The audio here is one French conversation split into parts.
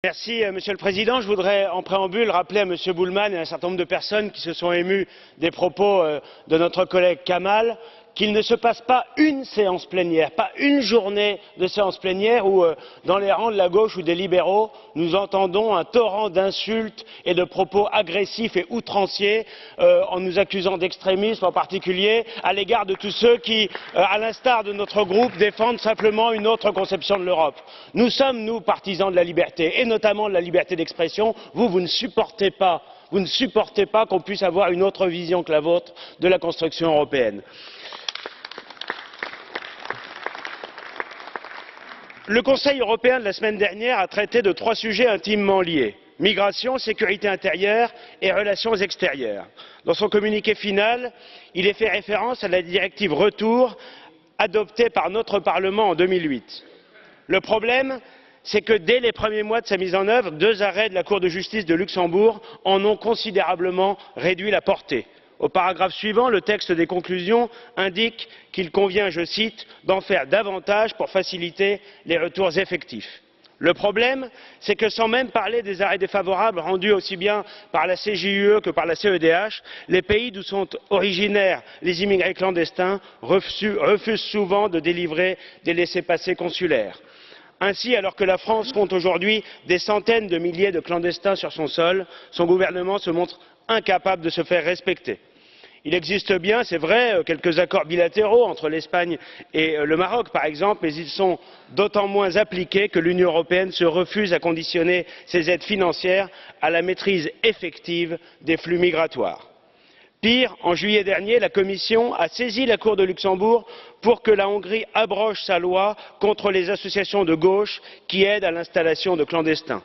Monsieur le Président. Je voudrais en préambule rappeler à Monsieur Bullmann et à un certain nombre de personnes qui se sont émues des propos de notre collègue Kamall qu'il ne se passe pas une séance plénière, pas une journée de séance plénière où, dans les rangs de la gauche ou des libéraux, nous entendons un torrent d'insultes et de propos agressifs et outranciers en nous accusant d'extrémisme, en particulier à l'égard de tous ceux qui, à l'instar de notre groupe, défendent simplement une autre conception de l'Europe. Nous sommes, nous, partisans de la liberté, et notamment de la liberté d'expression. Vous ne supportez pas qu'on puisse avoir une autre vision que la vôtre de la construction européenne. Le Conseil européen de la semaine dernière a traité de 3 sujets intimement liés: migration, sécurité intérieure et relations extérieures. Dans son communiqué final, il est fait référence à la directive Retour adoptée par notre Parlement en 2008. Le problème, c'est que dès les premiers mois de sa mise en œuvre, 2 arrêts de la Cour de justice de Luxembourg en ont considérablement réduit la portée. Au paragraphe suivant, le texte des conclusions indique qu'il convient, je cite, d'en faire davantage pour faciliter les retours effectifs. Le problème, c'est que sans même parler des arrêts défavorables rendus aussi bien par la CJUE que par la CEDH, les pays d'où sont originaires les immigrés clandestins refusent souvent de délivrer des laissez-passer consulaires. Ainsi, alors que la France compte aujourd'hui des centaines de milliers de clandestins sur son sol, son gouvernement se montre incapable de se faire respecter. Il existe bien, c'est vrai, quelques accords bilatéraux entre l'Espagne et le Maroc, par exemple, mais ils sont d'autant moins appliqués que l'Union européenne se refuse à conditionner ses aides financières à la maîtrise effective des flux migratoires. Pire, en juillet dernier, la Commission a saisi la Cour de Luxembourg pour que la Hongrie abroge sa loi contre les associations de gauche qui aident à l'installation de clandestins.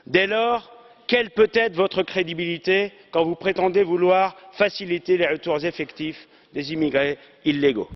Dès lors, quelle peut être votre crédibilité quand vous prétendez vouloir faciliter les retours effectifs des immigrés illégaux?